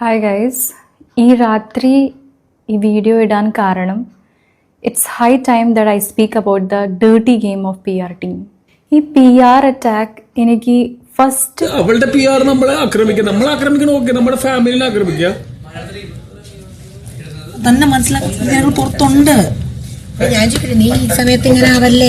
Hi guys, ഈ രാത്രി ഈ വീഡിയോ ഇടാൻ കാരണം it's high time that I speak about the dirty game of PR team. ഈ PR അറ്റാക്ക് എനിക്ക് ഫസ്റ്റ് അവളുടെ PR നമ്മളെ ആക്രമിക്കുക, നമ്മുടെ ഫാമിലിനെ ആക്രമിക്കുക തന്നെ മനസ്സിലാക്കി പുറത്തുണ്ട്. ഞാൻ ചോദിക്കട്ടെ, നീ ഈ സമയത്ത് ഇങ്ങനെ ആവല്ലേ?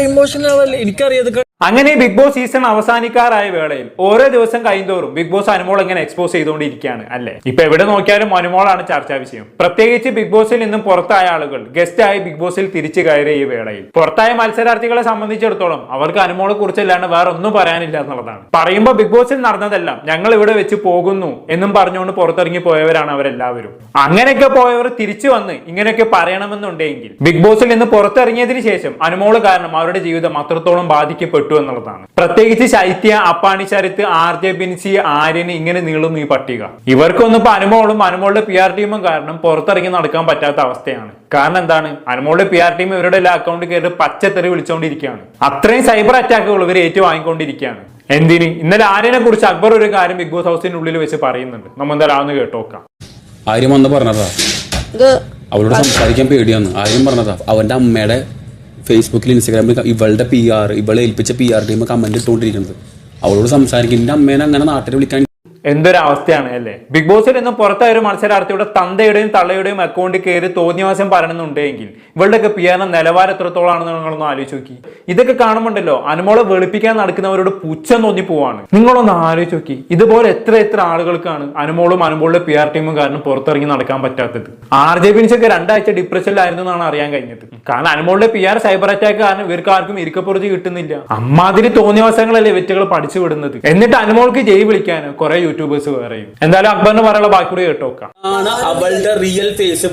ഇമോഷണൽ ആവല്ലേ? എനിക്കറിയാം. അങ്ങനെ ബിഗ് ബോസ് സീസൺ അവസാനിക്കാറായ വേളയിൽ ഓരോ ദിവസം കഴിയുന്തോറും ബിഗ് ബോസ് അനുമോൾ എങ്ങനെ എക്സ്പോസ് ചെയ്തുകൊണ്ടിരിക്കുകയാണ് അല്ലെ. ഇപ്പൊ എവിടെ നോക്കിയാലും അനുമോളാണ് ചർച്ചാ വിഷയം. പ്രത്യേകിച്ച് ബിഗ് ബോസിൽ നിന്നും പുറത്തായ ആളുകൾ ഗസ്റ്റ് ആയി ബിഗ് ബോസിൽ തിരിച്ചു കയറിയ ഈ വേളയിൽ പുറത്തായ മത്സരാർത്ഥികളെ സംബന്ധിച്ചിടത്തോളം അവർക്ക് അനുമോളെ കുറിച്ചല്ലാണ്ട് വേറെ ഒന്നും പറയാനില്ല എന്നുള്ളതാണ്. പറയുമ്പോൾ ബിഗ് ബോസിൽ നടന്നതെല്ലാം ഞങ്ങൾ ഇവിടെ വെച്ച് പോകുന്നു എന്നും പറഞ്ഞുകൊണ്ട് പുറത്തിറങ്ങി പോയവരാണ് അവരെല്ലാവരും. അങ്ങനെയൊക്കെ പോയവർ തിരിച്ചു വന്ന് ഇങ്ങനെയൊക്കെ പറയണമെന്നുണ്ടെങ്കിൽ ബിഗ് ബോസിൽ നിന്ന് പുറത്തിറങ്ങിയതിനു ശേഷം അനുമോള് കാരണം അവരുടെ ജീവിതം അത്രത്തോളം ബാധിക്കപ്പെട്ടു എന്നുള്ളതാണ്. പ്രത്യേകിച്ച് ശൈത്യ, അപ്പാണി ശരത്ത്, RJ ബിൻസി, ആര്യന് ഇങ്ങനെ നീളുന്നു ഈ പട്ടിക. ഇവർക്കൊന്നും ഇപ്പൊ അനുമോളും അനുമോളുടെ PR ടീമും കാരണം പുറത്തിറങ്ങി നടക്കാൻ പറ്റാത്ത അവസ്ഥയാണ്. കാരണം എന്താണ്? അനുമോളുടെ PR ടീം ഇവരുടെ എല്ലാ അക്കൗണ്ടിൽ കയറി പച്ചത്തെറി വിളിച്ചുകൊണ്ടിരിക്കുകയാണ്. അത്രയും സൈബർ അറ്റാക്കുകൾ ഇവർ ഏറ്റുവാങ്ങിക്കൊണ്ടിരിക്കുകയാണ്. എന്തിന്? ഇന്നലെ ആര്യനെ കുറിച്ച് അക്ബർ ഒരു കാര്യം ബിഗ് ബോസ് ഹൗസിന്റെ ഉള്ളിൽ വെച്ച് പറയുന്നുണ്ട്. നമ്മൾ എന്തായാലും കേട്ടോക്കാം. ആര്യം വന്ന് പറഞ്ഞതാ, അവളോട് സംസാരിക്കാൻ പേടിയാന്ന്. ആര്യം പറഞ്ഞതാ, അവന്റെ അമ്മയുടെ ഫേസ്ബുക്കിൽ ഇൻസ്റ്റാഗ്രാമിൽ ഇവളുടെ ഇവളെ ഏൽപ്പിച്ച PR ടീം കമന്റ് ഇട്ടുകൊണ്ടിരിക്കുന്നത്. അവളോട് സംസാരിക്കും. എന്റെ അമ്മേനെ അങ്ങനെ നാട്ടിൽ വിളിക്കാൻ എന്തൊരവസ്ഥയാണ് അല്ലേ. ബിഗ് ബോസിൽ നിന്ന് പുറത്തായ ഒരു മത്സരാർത്ഥിയുടെ തന്തയുടെയും തള്ളയുടെയും അക്കൗണ്ടിൽ കയറി തോന്നിയവാസം പറയണമെന്നുണ്ടെങ്കിൽ ഇവളുടെയൊക്കെ PR നിലവാരം എത്രത്തോളാണെന്ന് നിങ്ങളൊന്ന് ആലോചിച്ച് നോക്കി. ഇതൊക്കെ കാണുമ്പോണ്ടല്ലോ അനുമോളെ വെളുപ്പിക്കാൻ നടക്കുന്നവരോട് പുച്ഛം തോന്നി പോവാണ്. നിങ്ങളൊന്ന് ആലോചിച്ച് നോക്കി, ഇതുപോലെ എത്ര ആളുകൾക്കാണ് അനുമോളും അനുമോളുടെ PR ടീമും കാരണം പുറത്തിറങ്ങി നടക്കാൻ പറ്റാത്തത്. RJ ബിൻസി ഒക്കെ 2 ആഴ്ച ഡിപ്രഷനിലായിരുന്നു എന്നാണ് അറിയാൻ കഴിഞ്ഞത്. കാരണം അനുമോളുടെ PR സൈബർ അറ്റാക്ക് കാരണം ഇവർക്ക് ആർക്കും ഇരിക്കപ്പുറത്ത് കിട്ടുന്നില്ല. അമ്മാതിരി തോന്നിയവാസങ്ങളല്ലേ വെറ്റുകൾ പഠിച്ചു വിടുന്നത്. എന്നിട്ട് അനുമോൾക്ക് ജയ് വിളിക്കാൻ കുറെ യൂട്യൂബേഴ്സ് വേറെയും. എന്തായാലും അക്ബറിന് പറയാനുള്ള ബാക്കി കൂടി കേട്ടോക്കാം. അവളുടെ റിയൽ ഫേസ്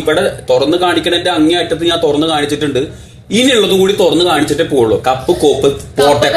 ഇവിടെ തുറന്നു കാണിക്കണ അങ്ങേയറ്റത്ത് ഞാൻ തുറന്നു കാണിച്ചിട്ടുണ്ട്. ഇനിയുള്ളതും കൂടി തുറന്നു കാണിച്ചിട്ടേ പോവുള്ളൂ. കപ്പ്, കോപ്പ്, പോട്ടെ,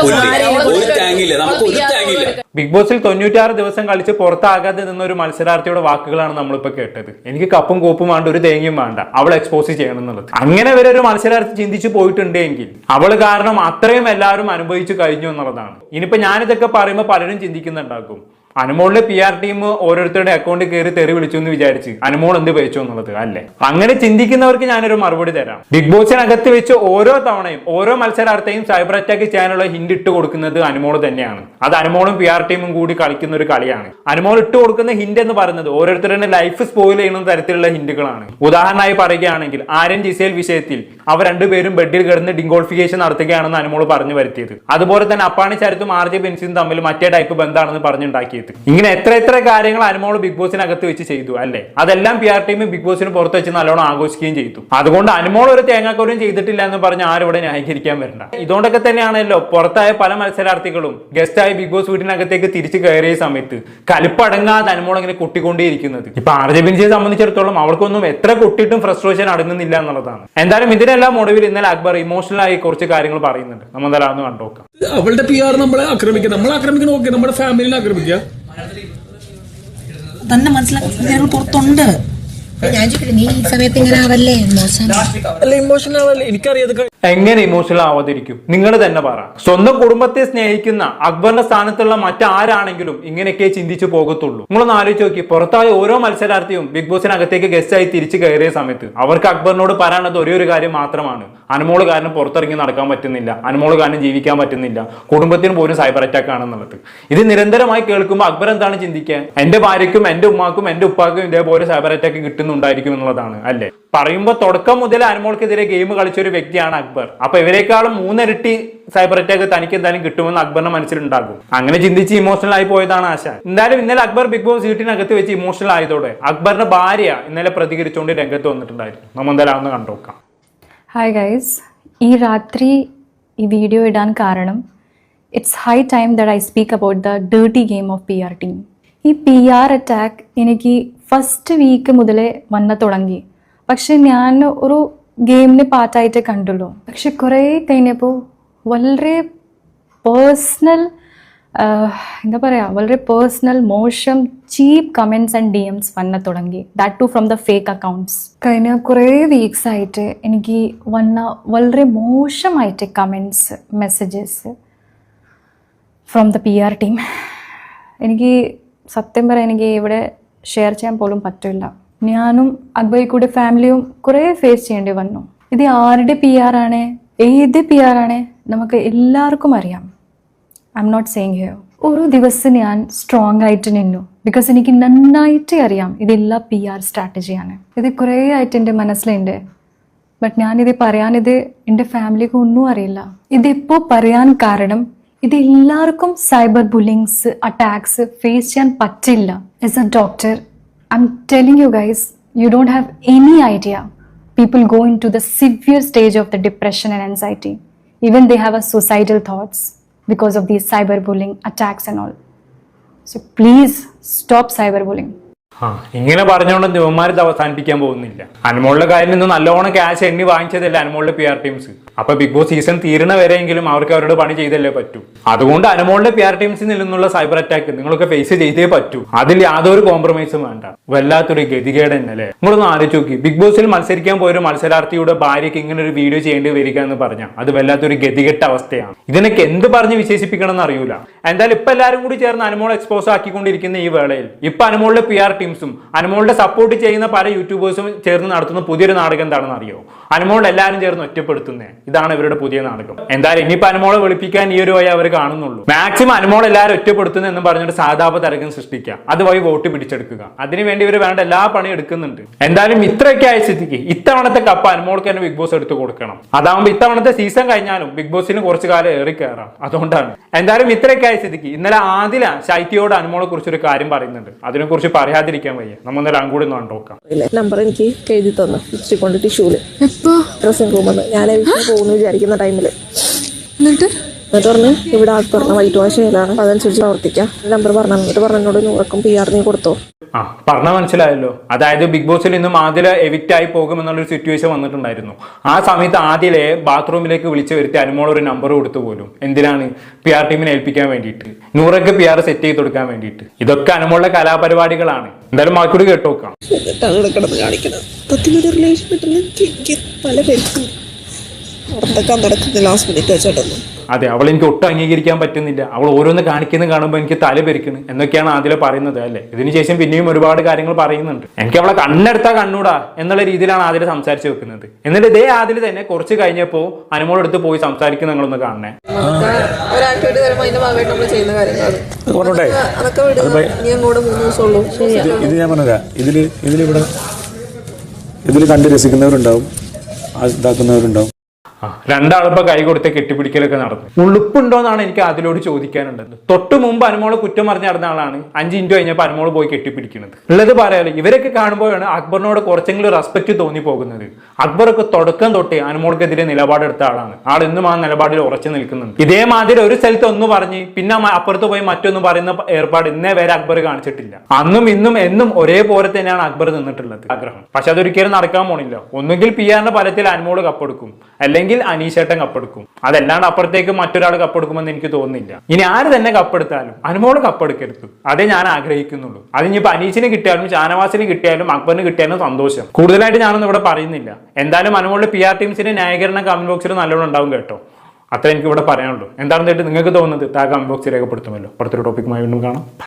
ഒരു ടാങ്കില്ല, നമുക്ക് ഒരു ടാങ്കില്ല. ബിഗ് ബോസിൽ 96 ദിവസം കളിച്ച് പുറത്താകാതെ നിന്ന ഒരു മത്സരാർത്ഥിയുടെ വാക്കുകളാണ് നമ്മളിപ്പോ കേട്ടത്. എനിക്ക് കപ്പും കോപ്പും വേണ്ട, ഒരു തേങ്ങയും വേണ്ട, അവൾ എക്സ്പോസ് ചെയ്യണം എന്നുള്ളത്. അങ്ങനെ വരെ ഒരു മത്സരാർത്ഥി ചിന്തിച്ചു പോയിട്ടുണ്ടെങ്കിൽ അവള് കാരണം അത്രയും എല്ലാവരും അനുഭവിച്ചു കഴിഞ്ഞു എന്നുള്ളതാണ്. ഇനിയിപ്പോ ഞാനിതൊക്കെ പറയുമ്പോൾ പലരും ചിന്തിക്കുന്നുണ്ടാക്കും, അനുമോളിന്റെ PR ടീം ഓരോരുത്തരുടെ അക്കൗണ്ടിൽ കയറി തെറി വിളിച്ചു എന്ന് വിചാരിച്ച് അനുമോൾ എന്ത് വെച്ചു എന്നുള്ളത് അല്ലേ. അങ്ങനെ ചിന്തിക്കുന്നവർക്ക് ഞാനൊരു മറുപടി തരാം. ബിഗ് ബോസിനകത്ത് വെച്ച് ഓരോ തവണയും ഓരോ മത്സരാർത്ഥിയും സൈബർ അറ്റാക്ക് ചെയ്യാനുള്ള ഹിന്റ് ഇട്ട് കൊടുക്കുന്നത് അനുമോൾ തന്നെയാണ്. അത് അനുമോളും PR ടീമും കൂടി കളിക്കുന്ന ഒരു കളിയാണ്. അനുമോൾ ഇട്ട് കൊടുക്കുന്ന ഹിന്റ് എന്ന് പറയുന്നത് ഓരോരുത്തരുടെ ലൈഫ് സ്പോയിൽ ചെയ്യുന്ന തരത്തിലുള്ള ഹിന്റുകളാണ്. ഉദാഹരണമായി പറയുകയാണെങ്കിൽ ആര്യൻ ജിസേൽ വിഷയത്തിൽ അവർ രണ്ടുപേരും ബെഡിൽ കിടന്ന് ഡിങ്കോൾഫിക്കേഷൻ നടത്തുകയാണെന്ന് അനുമോൾ പറഞ്ഞു വരുത്തിയത്. അതുപോലെ തന്നെ അപ്പാണി ശരത്തും RJ ബിൻസിയും തമ്മിൽ മറ്റേ ടൈപ്പ് ബന്ധമാണെന്ന് പറഞ്ഞുണ്ടാക്കിയത്. ഇങ്ങനെ എത്ര കാര്യങ്ങൾ അനുമോൾ ബിഗ് ബോസിനകത്ത് വെച്ച് ചെയ്തു അല്ലെ. അതെല്ലാം PR ടീം ബിഗ് ബോസിന് പുറത്ത് വെച്ച് നല്ലോണം ആഘോഷിക്കുകയും ചെയ്തു. അതുകൊണ്ട് അനുമോൾ ഒരു തേങ്ങാക്കോലും ചെയ്തിട്ടില്ല എന്ന് പറഞ്ഞ് ആരും ഇവിടെ ന്യായീകരിക്കാൻ വരണ്ട. ഇതുകൊണ്ടൊക്കെ തന്നെയാണല്ലോ പുറത്തായ പല മത്സരാർത്ഥികളും ഗസ്റ്റായി ബിഗ് ബോസ് വീട്ടിനകത്തേക്ക് തിരിച്ചു കയറിയ സമയത്ത് കലിപ്പടങ്ങാതെ അനുമോൾ ഇങ്ങനെ കൊട്ടിക്കൊണ്ടേയിരിക്കുന്നത്. ഇപ്പൊ RJ ബിൻസിയെ സംബന്ധിച്ചിടത്തോളം അവർക്കൊന്നും എത്ര കൊട്ടിയിട്ടും ഫ്രസ്ട്രേഷൻ അടങ്ങുന്നില്ല എന്നുള്ളതാണ്. എന്തായാലും ഇതിനെല്ലാം ഒടുവിൽ ഇന്നലെ അക്ബർ ഇമോഷണൽ ആയി കുറച്ച് കാര്യങ്ങൾ പറയുന്നുണ്ട്. നമ്മൾ എന്തായാലും ഒന്ന് കണ്ടോക്കാം. അവളുടെ PR നമ്മളെ ആക്രമിക്കുക, നമ്മുടെ ഫാമിലിനെ ആക്രമിക്കുക. തന്നെ മനസ്സിലാക്കി പുറത്തുണ്ട്. ഞാൻ ചോദിക്കട്ടെ, നീ ഈ സമയത്ത് ഇങ്ങനെ ആവല്ലേ? ഇമോഷണൽ ആവല്ലേ? എനിക്കറിയാം. എങ്ങനെ ഇമോഷണൽ ആവാതിരിക്കും? നിങ്ങൾ തന്നെ പറ. സ്വന്തം കുടുംബത്തെ സ്നേഹിക്കുന്ന അക്ബറിന്റെ സ്ഥാനത്തുള്ള മറ്റാരാണെങ്കിലും ഇങ്ങനെയൊക്കെ ചിന്തിച്ചു പോകത്തുള്ളൂ. നിങ്ങളൊന്ന് ആലോചിച്ച് നോക്കി, പുറത്തായ ഓരോ മത്സരാർത്ഥിയും ബിഗ് ബോസിനകത്തേക്ക് ഗസ്റ്റായി തിരിച്ചു കയറിയ സമയത്ത് അവർക്ക് അക്ബറിനോട് പറയാനുള്ളത് ഒരേ ഒരു കാര്യം മാത്രമാണ്. അനുമോള് കാരണം പുറത്തിറങ്ങി നടക്കാൻ പറ്റുന്നില്ല, അനുമോള് കാരണം ജീവിക്കാൻ പറ്റുന്നില്ല, കുടുംബത്തിന് പോലും സൈബർ അറ്റാക്ക് ആണെന്നുള്ളത്. ഇത് നിരന്തരമായി കേൾക്കുമ്പോൾ അക്ബർ എന്താണ് ചിന്തിക്കുക? എന്റെ ഭാര്യയ്ക്കും എന്റെ ഉമ്മാക്കും എന്റെ ഉപ്പാക്കും ഇതേപോലെ സൈബർ അറ്റാക്ക് കിട്ടുന്നുണ്ടായിരിക്കും എന്നുള്ളതാണ് അല്ലെ. പറയുമ്പോൾ തുടക്കം മുതൽ അനുമോൾക്കെതിരെ ഗെയിം കളിച്ച ഒരു വ്യക്തിയാണ് അക്ബർ. അപ്പൊ ഇവരെക്കാളും 3 ഇരട്ടി സൈബർ അറ്റാക്ക് തനിക്ക് എന്തായാലും കിട്ടുമെന്ന് അക്ബറിന്റെ മനസ്സിലുണ്ടാകും. അങ്ങനെ ചിന്തിച്ച് ഇമോഷണൽ ആയി പോയതാണ് ആശ. എന്തായാലും ഇന്നലെ അക്ബർ ബിഗ് ബോസ് വീട്ടിനകത്ത് വെച്ച് ഇമോഷണൽ ആയതോടെ അക്ബറിന്റെ ഭാര്യ ഇന്നലെ പ്രതികരിച്ചുകൊണ്ട് രംഗത്ത് വന്നിട്ടുണ്ടായിരുന്നു. നമ്മൾ എന്തായാലും ഒന്ന് കണ്ടോക്കാം. ഹായ് ഗൈസ്, ഈ രാത്രി ഈ വീഡിയോ ഇടാൻ കാരണം it's high time that I speak about the dirty game of PR team. ഈ PR അറ്റാക്ക് എനിക്ക് ഫസ്റ്റ് വീക്ക് മുതലേ തുടങ്ങി. പക്ഷെ ഞാൻ ഒരു ഗെയിമിന് പാർട്ടായിട്ട് കണ്ടുള്ളൂ. പക്ഷെ കുറേ കഴിഞ്ഞപ്പോൾ വളരെ പേഴ്സണൽ വളരെ പേഴ്സണൽ മോശം ചീപ്പ് കമൻറ്റ്സ് ആൻഡ് DMs തുടങ്ങി. That too from the fake accounts. കഴിഞ്ഞ കുറേ വീക്സ് ആയിട്ട് എനിക്ക് വളരെ മോശമായിട്ട് comments, messages from the PR team. എനിക്ക് സത്യം പറയാൻ എനിക്ക് ഇവിടെ ഷെയർ ചെയ്യാൻ പോലും പറ്റില്ല. ഞാനും അക്ബറിൽ കൂടെ ഫാമിലിയും കുറേ ഫേസ് ചെയ്യേണ്ടി വന്നു. ഇത് ആരുടെ PR ആണ്, ഏത് PR ആണ് നമുക്ക് എല്ലാവർക്കും അറിയാം. I am not saying here. ഒരു ദിവസം ഞാൻ സ്ട്രോങ് ആയിട്ട് നിന്നു. ബിക്കോസ് എനിക്ക് നന്നായിട്ട് അറിയാം ഇതെല്ലാം PR സ്ട്രാറ്റജിയാണ്. ഇത് കുറേ ആയിട്ട് എൻ്റെ മനസ്സിലുണ്ട്. ബട്ട് ഞാനിത് പറയാനിത് എൻ്റെ ഫാമിലിക്ക് ഒന്നും അറിയില്ല. ഇതിപ്പോൾ പറയാൻ കാരണം ഇത് എല്ലാവർക്കും സൈബർ ബുള്ളിങ്സ്, അറ്റാക്സ് ഫേസ് ചെയ്യാൻ പറ്റില്ല. As A doctor I M telling you guys, you don't have any idea. People go into the severe stage of the depression and anxiety. Even they have a suicidal thoughts because of these cyberbullying attacks and all. So please stop cyberbullying. ഇങ്ങനെ പറഞ്ഞുകൊണ്ട് ദിവന്മാർ ഇത് അവസാനിപ്പിക്കാൻ പോകുന്നില്ല. അനുമോളുടെ കാര്യം നിന്ന് നല്ലോണം cash എണ്ണി വാങ്ങിച്ചതല്ലേ അനുമോളുടെ PR ടീംസ്. അപ്പൊ ബിഗ് ബോസ് സീസൺ തീരണ വരെയെങ്കിലും അവർക്ക് അവരുടെ പണി ചെയ്തല്ലേ പറ്റൂ. അതുകൊണ്ട് അനുമോളുടെ PR ടീംസിൽ നിന്നുള്ള സൈബർ അറ്റാക്ക് നിങ്ങളൊക്കെ ഫേസ് ചെയ്തേ പറ്റൂ. അതിൽ യാതൊരു കോംപ്രമൈസും വേണ്ട. വല്ലാത്തൊരു ഗതികേട് തന്നെയല്ലേ. നിങ്ങളൊന്ന് ആലോചിച്ച് നോക്കി, ബിഗ് ബോസിൽ മത്സരിക്കാൻ പോയൊരു മത്സരാർത്ഥിയുടെ ഭാര്യയ്ക്ക് ഇങ്ങനെ ഒരു വീഡിയോ ചെയ്യേണ്ടി വരിക എന്ന് പറഞ്ഞാൽ അത് വല്ലാത്തൊരു ഗതികെട്ട അവസ്ഥയാണ്. ഇതിനൊക്കെ എന്ത് പറഞ്ഞ് വിശേഷിപ്പിക്കണം എന്ന് അറിയൂല. എന്തായാലും ഇപ്പൊ എല്ലാവരും കൂടി ചേർന്ന് അനുമോൾ എക്സ്പോസ് ആക്കിക്കൊണ്ടിരിക്കുന്ന ഈ വേളയിൽ ഇപ്പൊ അനുമോളുടെ PR ടീംസും അനുമോളുടെ സപ്പോർട്ട് ചെയ്യുന്ന പല യൂട്യൂബേഴ്സും ചേർന്ന് നടത്തുന്ന പുതിയൊരു നാടകം എന്താണെന്ന് അറിയോ? അനുമോൾ എല്ലാവരും ചേർന്ന് ഒറ്റപ്പെടുത്തുന്നേ. ഇതാണ് ഇവരുടെ പുതിയ നാടകം. എന്തായാലും ഇനിയിപ്പോ അനുമോളെ വിളിപ്പിക്കാൻ ഈ ഒരു വഴി അവർ കാണുന്നുള്ളൂ. മാക്സിമം അനുമോൾ എല്ലാവരും ഒറ്റപ്പെടുത്തുന്നു എന്ന് പറഞ്ഞിട്ട് സാധാപ തരകം സൃഷ്ടിക്കുക, അതുവഴി വോട്ട് പിടിച്ചെടുക്കുക. അതിനുവേണ്ടി ഇവർ വേണ്ട എല്ലാ പണിയും എടുക്കുന്നുണ്ട്. എന്തായാലും ഇത്രയൊക്കെ ആയ സ്ഥിതിക്ക് ഇത്തവണത്തെ കപ്പ് അനുമോൾക്ക് തന്നെ ബിഗ് ബോസ് എടുത്ത് കൊടുക്കണം. അതാവുമ്പോൾ ഇത്തവണത്തെ സീസൺ കഴിഞ്ഞാലും ബിഗ് ബോസിന് കുറച്ചു കാലം ഏറി കയറാം. അതുകൊണ്ടാണ്. എന്തായാലും ഇത്രയൊക്കെ ആയ സ്ഥിതിക്ക് ഇന്നലെ ആദില ശൈത്യയോട് അനുമോളെ കുറിച്ചൊരു കാര്യം പറയുന്നുണ്ട്. അതിനെക്കുറിച്ച് പറയാതിരിക്കാൻ വയ്യ. നമ്മൾ ഇന്നലെ അങ്ങോട്ട് ഒന്ന് കണ്ടോക്കാം. നമ്പർ എനിക്ക് എഴുതി തന്നു കൊണ്ട് ടിഷ്യൂല് ഡ്രസ്സിംഗ് റൂമെന്ന് ഞാൻ പോകുന്നു വിചാരിക്കുന്ന ടൈമില് എന്നിട്ട് പറഞ്ഞ് ഇവിടെ ആൾക്ക് പറഞ്ഞ വൈറ്റ് വാഷ് ചെയ്യലാണ്, അതനുസരിച്ച് പ്രവർത്തിക്കാം. നമ്പർ പറഞ്ഞു. എന്നിട്ട് പറഞ്ഞോട് 100 PR നീ കൊടുത്തോ. പറഞ്ഞ മനസ്സിലായല്ലോ. അതായത് ബിഗ് ബോസിൽ നിന്നും ആദില എവിക്റ്റ് ആയി പോകുമെന്നുള്ളൊരു സിറ്റുവേഷൻ വന്നിട്ടുണ്ടായിരുന്നു. ആ സമയത്ത് ആദിലെ ബാത്റൂമിലേക്ക് വിളിച്ചു വരുത്തി അനുമോൾ ഒരു നമ്പർ കൊടുത്തു പോലും. എന്തിനാണ്? PR ടീമിനെ ഏൽപ്പിക്കാൻ വേണ്ടിയിട്ട്, 100ക്ക് PR സെറ്റ് ചെയ്ത് കൊടുക്കാൻ വേണ്ടിയിട്ട്. ഇതൊക്കെ അനുമോളുടെ കലാപരിപാടികളാണ്. എന്തായാലും മാക്കൂടി കേട്ടോക്കാം. പല പേർക്കും നടക്കുന്ന ലാസ്റ്റ് മിനിറ്റ് വെച്ചിട്ടൊന്നും അതെ, അവൾ എനിക്ക് ഒട്ടും അംഗീകരിക്കാൻ പറ്റുന്നില്ല. അവൾ ഓരോന്ന് കാണിക്കുന്നത് കാണുമ്പോൾ എനിക്ക് തല പെരിക്കുന്നു എന്നൊക്കെയാണ് ആദില പറയുന്നത് അല്ലേ. ഇതിനുശേഷം പിന്നെയും ഒരുപാട് കാര്യങ്ങൾ പറയുന്നുണ്ട്. എനിക്ക് അവളെ കണ്ണെടുത്താ കണ്ണൂടാ എന്നുള്ള രീതിയിലാണ് ആദില സംസാരിച്ച് വെക്കുന്നത്. എന്നിട്ട് ഇതേ ആദില തന്നെ കുറച്ച് കഴിഞ്ഞപ്പോ അനുമോളെടുത്ത് പോയി സംസാരിക്കുന്ന നിങ്ങളൊന്ന് കാണണേ. ഇത് ഞാൻ പറഞ്ഞ ഇതിൽ കണ്ട് രസിക്കുന്നവരുണ്ടാവും, ഇതാക്കുന്നവരുണ്ടാവും. രണ്ടാളിപ്പോ കൈ കൊടുത്ത് കെട്ടിപ്പിടിക്കലൊക്കെ നടന്നു. ഉളുപ്പുണ്ടോന്നാണ് എനിക്ക് അതിലോട് ചോദിക്കാനുള്ളത്. തൊട്ട് മുമ്പ് അനുമോളെ കുറ്റം പറഞ്ഞ് നടന്ന ആളാണ് 5 മിനിറ്റ് കഴിഞ്ഞപ്പോൾ അനുമോള് പോയി കെട്ടിപ്പിടിക്കുന്നത്. ഉള്ളത് പറയാലോ, ഇവരൊക്കെ കാണുമ്പോഴാണ് അക്ബറിനോട് കുറച്ചെങ്കിലും റെസ്പെക്ട് തോന്നി പോകുന്നത്. അക്ബറൊക്കെ തുടക്കം തൊട്ടേ അനുമോൾക്കെതിരെ നിലപാടെടുത്ത ആളാണ്. ആൾ ഇന്നും ആ നിലപാടിൽ ഉറച്ചു നിൽക്കുന്നുണ്ട്. ഇതേമാതിരി ഒരു സ്ഥലത്ത് ഒന്ന് പറഞ്ഞ് പിന്നെ അപ്പുറത്ത് പോയി മറ്റൊന്ന് പറയുന്ന ഏർപ്പാട് ഇന്നേ വരെ അക്ബർ കാണിച്ചിട്ടില്ല. അന്നും ഇന്നും എന്നും ഒരേപോലെ തന്നെയാണ് അക്ബർ നിന്നിട്ടുള്ളത്. ആഗ്രഹം പക്ഷെ അതൊരിക്കലും നടക്കാൻ പോണില്ല. ഒന്നുകിൽ PR ഫലത്തിൽ അനുമോള് കപ്പെടുക്കും, അല്ലെങ്കിൽ അനീഷേട്ടൻ കപ്പെടുക്കും. അതല്ലാണ്ട് അപ്പുറത്തേക്ക് മറ്റൊരാൾ കപ്പെടുക്കുമെന്ന് എനിക്ക് തോന്നുന്നില്ല. ഇനി ആര് തന്നെ കപ്പെടുത്താലും അനുമോള് കപ്പെടുക്കരുത്. അതേ ഞാൻ ആഗ്രഹിക്കുന്നുള്ളൂ. അതിനിപ്പോ അനീഷിന് കിട്ടിയാലും ഷാനവാസിന് കിട്ടിയാലും അക്ബറിന് കിട്ടിയാലും സന്തോഷം. കൂടുതലായിട്ട് ഞാനൊന്നും ഇവിടെ പറയുന്നില്ല. എന്തായാലും അനുമോളുടെ PR ടീംസിന്റെ ന്യായീകരണം കമന്റ് ബോക്സിൽ നല്ലോണം ഉണ്ടാവും കേട്ടോ. അത്ര എനിക്ക് ഇവിടെ പറയാനുള്ളൂ. എന്താണെന്ന് നിങ്ങൾക്ക് തോന്നുന്നത് കമന്റ് ബോക്സിൽ രേഖപ്പെടുത്തുമല്ലോ. അടുത്തൊരു ടോപ്പിക്കുമായി വീണ്ടും കാണാം.